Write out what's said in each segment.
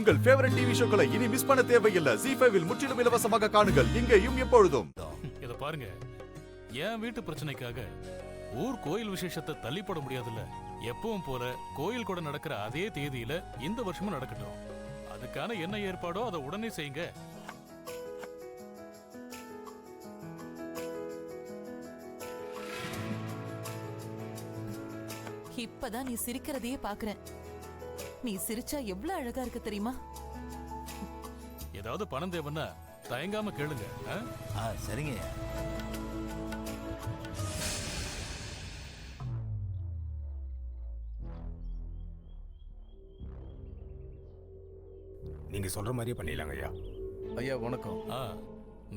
உங்கள் favourite TV ஷோக்களை இனி miss பண்ண தேவையில்லை. ZEE5 இல் முற்றிலும் இலவசமாக காணுங்கள், இங்கேயும் எப்பொழுதும். இத பாருங்க, என் வீட்டு பிரச்சனைக்காக ஊர் கோயில் விசேஷத்தை தள்ளி போட முடியாதுல்ல. எப்பவும் போல கோயில் கூட நடக்கிற அதே தேதியில இந்த வருஷமும் நடக்கட்டும். அதுக்கான என்ன ஏற்பாடோ அதை உடனே செய்யுங்க. இப்பதான் நீ சிரிக்கிறதையே பாக்குறேன். நீ சிரிச்சா எவ்வளவு அழகா இருக்கு தெரியுமா? ஏதாவது பணம் தேவைன்னா தயங்காம கேளுங்க. சரிங்க. நீங்க சொல்ற மாதிரியே பண்ணிடலாங்க ஐயா. ஐயா வணக்கம்.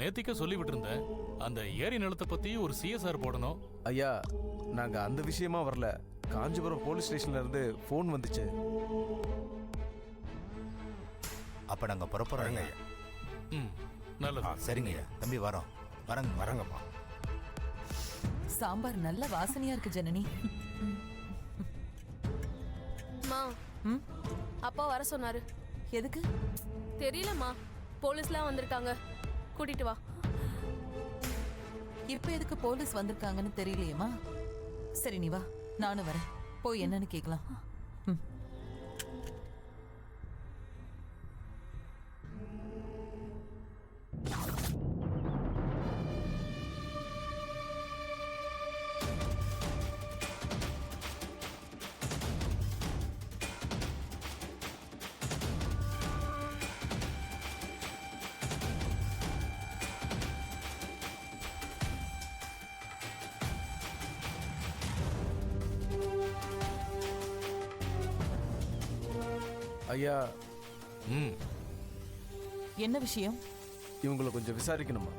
நேத்திக்க சொல்லி விட்டுருந்தேன், அந்த ஏரி நிலத்தை பத்தி ஒரு CSR போடணும். ஐயா நாங்க அந்த விஷயமா வரல. காஞ்சிபுரம் போலீஸ் ஸ்டேஷன்ல இருந்து போன் வந்துச்சு. அப்ப நாங்க புறப்படுறோங்க ஐயா. நல்லது. சரிங்க ஐயா. தம்பி வரோம். வரங்கம்மா. சாம்பார் நல்ல வாசனையா இருக்கு ஜனனி. அப்பா வர சொன்னாரு. எதுக்கு தெரியலம்மா, போலீஸ்லாம் வந்திருக்காங்க, கூட்டிட்டு வா. இப்ப எதுக்கு போலீஸ் வந்திருக்காங்கன்னு தெரியலையேம்மா. சரி நீ வா, நானும் வரேன். போய் என்னன்னு கேட்கலாம். ஐயா என்ன விஷயம்? இவங்களை கொஞ்சம் விசாரிக்கணுமா?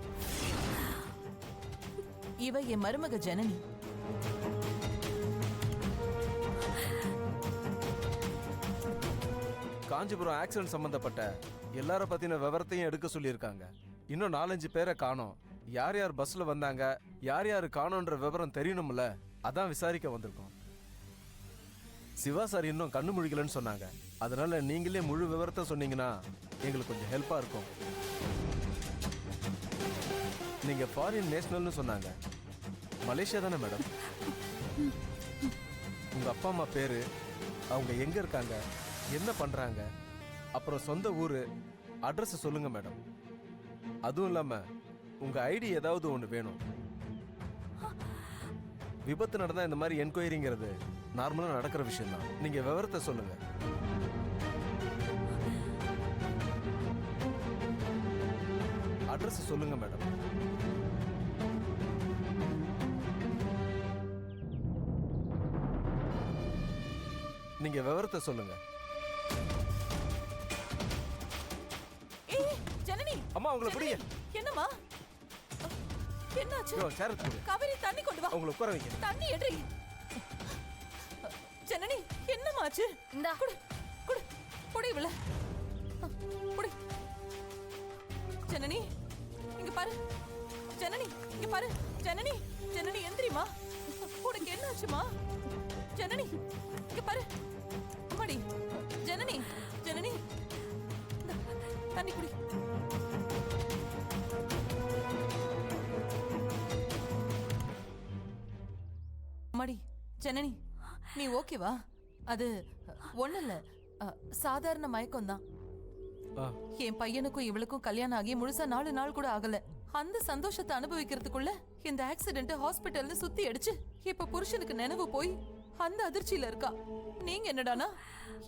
இவ என் மருமக ஜனனி. காஞ்சிபுரம் ஆக்சிடென்ட் சம்பந்தப்பட்ட எல்லார பத்தின விவரத்தையும் எடுக்க சொல்லியிருக்காங்க. இன்னும் 4-5 பேரை காணோம். யார் யார் பஸ்ல வந்தாங்க, யார் யாரு காணோன்ற விவரம் தெரியணும்ல, அதான் விசாரிக்க வந்திருக்கோம். சிவா சார் இன்னும் கண்ணு முழிக்கலன்னு சொன்னாங்க. அதனால நீங்களே முழு விவரத்தை சொன்னீங்கன்னா எங்களுக்கு கொஞ்சம் ஹெல்ப்பா இருக்கும். நீங்க ஃபாரின் நேஷனல்னு சொன்னாங்க. மலேசியா தானே மேடம்? உங்க அப்பா அம்மா பேரு, அவங்க எங்க இருக்காங்க, என்ன பண்றாங்க, அப்புறம் சொந்த ஊரு, அட்ரஸ் சொல்லுங்க மேடம். அதுவும் இல்லாம உங்க ஐடி ஏதாவது ஒன்று வேணும். விபத்து நடந்தா இந்த மாதிரி என்கொயரிங்கிறது நார்மலா நடக்கிற விஷயம் தான். நீங்க விவரத்தை சொல்லுங்க. அட்ரஸ் சொல்லுங்க மேடம். நீங்க விவரத்தை சொல்லுங்க. ஜனனி அம்மா உங்களை புரிய. என்னம்மா என்னாச்சு? காவேரி தண்ணி கொண்டு வா. உங்களை உட்கார வைங்க. தண்ணி எடுறி. ஜனனி என்னமாச்சு? இந்தா குடு குடு குடி இவள. குடி. ஜனனி இங்க பாரு. ஜனனி இங்க பாரு. ஜனனி ஜனனி எந்திரிமா. உனக்கு என்னாச்சுமா? ஜனனி இங்க பாரு. அம்மாடி. ஜனனி ஜனனி தண்ணி குடி. அம்மாடி. ஜனனி நீ ஓகேவா? அது ஒண்ணு இல்ல, சாதாரண மயக்கம் தான். என் பையனுக்கும் இவளுக்கும் கல்யாணம் ஆகி முழுசா 4 நாள் கூட ஆகல. அந்த சந்தோஷத்தை அனுபவிக்கிறதுக்குள்ள இந்த ஆக்சிடென்ட் ஹாஸ்பிட்டல்னு சுத்தி அடிச்சு இப்ப புருஷனுக்கு நினைவு போய் அந்த அதிர்ச்சியில இருக்கா. நீங்க என்னடானா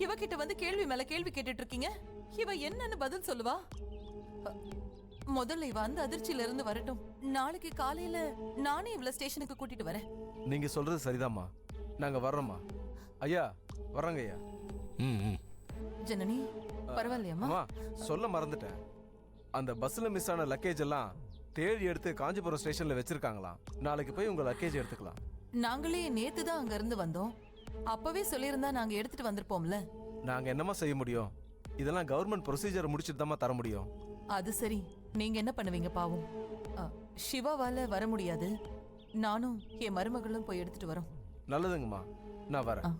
இவகிட்ட வந்து கேள்வி மேல கேள்வி கேட்டுட்டு இருக்கீங்க. இவ என்னன்னு பதில் சொல்லுவா? முதல்ல இவ அந்த அதிர்ச்சியில இருந்து வரட்டும். நாளைக்கு காலையில நானே இவள ஸ்டேஷனுக்கு கூட்டிட்டு வரேன். நீங்க சொல்றது சரிதாம்மா. நாங்க வர்றோம்மா. ஐயா வர்றோங்க ஐயா. ஜனனி பரவாயில்லையம்மா? சொல்ல மறந்துட்டேன். அந்த பஸ்ல மிஸ் ஆன லக்கேஜ் எல்லாம் தேடி எடுத்து காஞ்சிபுரம் ஸ்டேஷன்ல வச்சிருக்காங்களாம். நாளைக்கு போய் உங்க லக்கேஜ் எடுத்துக்கலாம். நாங்களே நேத்து தான் அங்க இருந்து வந்தோம். அப்பவே சொல்லியிருந்தா நாங்க எடுத்துட்டு வந்திருப்போம்ல. நாங்க என்னமா செய்ய முடியும்? இதெல்லாம் கவர்மெண்ட் ப்ரொசீஜர் முடிச்சிட்டு தான் தர முடியும். அது சரி, நீங்க என்ன பண்ணுவீங்க பாவம்? சிவாவால வர முடியாது. நானும் என் மருமகளும் போய் எடுத்துட்டு வரோம். நல்லதுங்கம்மா, நான் வரேன்.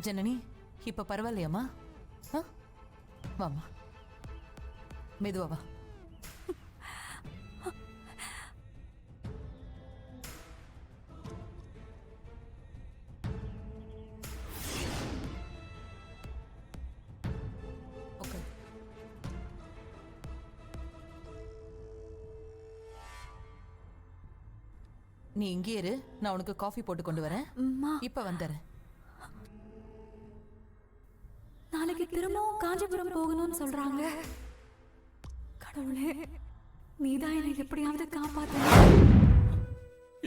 ஜனனி இப்ப பரவாயில்லையாம்மா? வாமா, மெதுவா வா. உட்காரு. நீ இங்கே இரு, நான் உனக்கு காஃபி போட்டு கொண்டு வரேன். இப்ப வந்துடுறேன். நாளைக்கு திரும்பவும் காஞ்சிபுரம் போகணும்னு சொல்றாங்க. கடவுளே, நீதான் என்னை எப்படியாவது காப்பாத்த.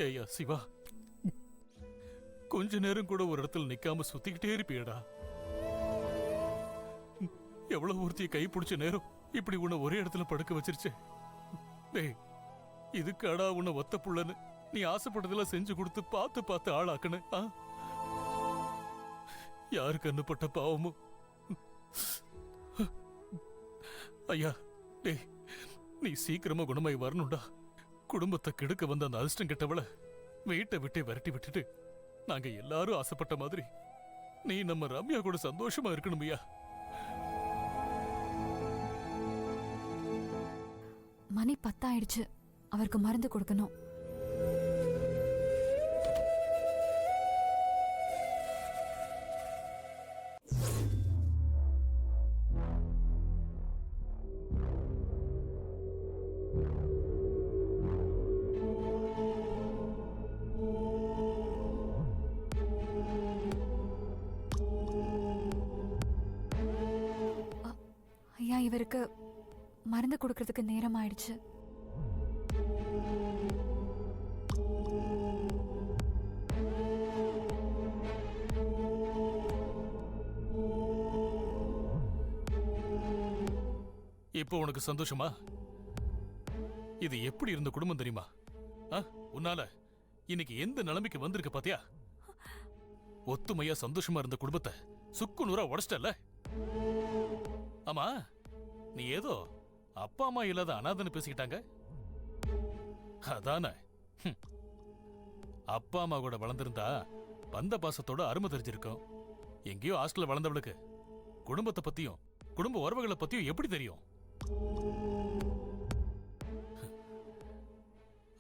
ஏய்யா சிவா, கொஞ்ச நேரம் கூட ஒரு இடத்துல நிக்காம சுத்திக்கிட்டே இருப்பியடா. எவ்வளவு ஒருத்திய கை பிடிச்ச நேரம் இப்படி உன்னை ஒரே இடத்துல படுக்க வச்சிருச்சே. டேய், இதுக்காடா உன்னை ஒத்த புள்ளன்னு நீ ஆசைப்பட்டதெல்லாம் செஞ்சு கொடுத்து பார்த்து பார்த்து ஆளாக்குன? யாருக்கு அனுப்பட்ட பாவமோ. ஐயா, டேய், நீ சீக்கிரமா குணமாய் வரணும்டா. குடும்பத்தை கெடுக்க வந்த அந்த அதிர்ஷ்டம் கெட்டவள வீட்டை விட்டே விரட்டி விட்டுட்டு நாங்க எல்லாரும் ஆசைப்பட்ட மாதிரி நீ நம்ம ரம்யா கூட சந்தோஷமா இருக்கணுமையா. மணி 10 ஆயிடுச்சு. அவருக்கு மருந்து கொடுக்கணும். ஐயா, இவருக்கு மருந்து கொடுக்கறதுக்கு நேரம் ஆயிடுச்சு. இப்போ உனக்கு சந்தோஷமா? இது எப்படி இருந்த குடும்பம் தெரியுமா? உன்னால இன்னைக்கு எந்த நிலைமைக்கு வந்திருக்க பாத்தியா? ஒத்துமையா சந்தோஷமா இருந்த குடும்பத்தை சுக்கு நூறா உடைச்சிட்டல. ஆமா, நீ ஏதோ அப்பா அம்மா இல்லாத அனாதன்னு பேசிக்கிட்டாங்க அதானே? அப்பா அம்மா கூட வளர்ந்திருந்தா பந்த பாசத்தோட அருமை தெரிஞ்சிருக்கும். எங்கேயோ ஹாஸ்டல்ல வளர்ந்தவளுக்கு குடும்பத்தை பத்தியும் குடும்ப உறவுகளை பத்தியும் எப்படி தெரியும்?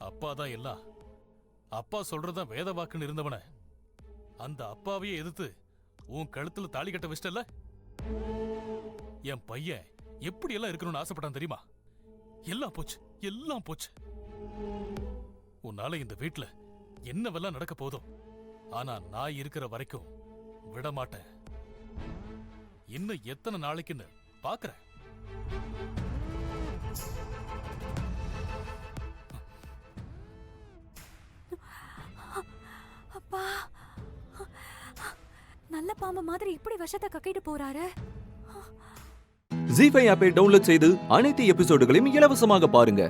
அப்பா தான் எல்லாம், அப்பா சொல்றதான் வேத வாக்குன்னு இருந்தவன அந்த அப்பாவையே எதிர்த்து உன் கழுத்துல தாலி கட்ட வச்சிட்டல. என் பையன் எப்படி எல்லாம் இருக்கணும்னு ஆசைப்பட்டான் தெரியுமா? எல்லாம் போச்சு, எல்லாம் போச்சு. உன்னால இந்த வீட்டுல என்னவெல்லாம் நடக்க போதும். ஆனா நான் இருக்கிற வரைக்கும் விட மாட்டேன். இன்னும் எத்தனை நாளைக்குன்னு பாக்குறேன். அப்பா, நல்ல பாம்பு மாதிரி இப்படி விஷத்தை கக்கிட்டு போறாரு. ஜீ5 ஆப்பை டவுன்லோட் செய்து அனைத்து எபிசோடுகளையும் இலவசமாக பாருங்க.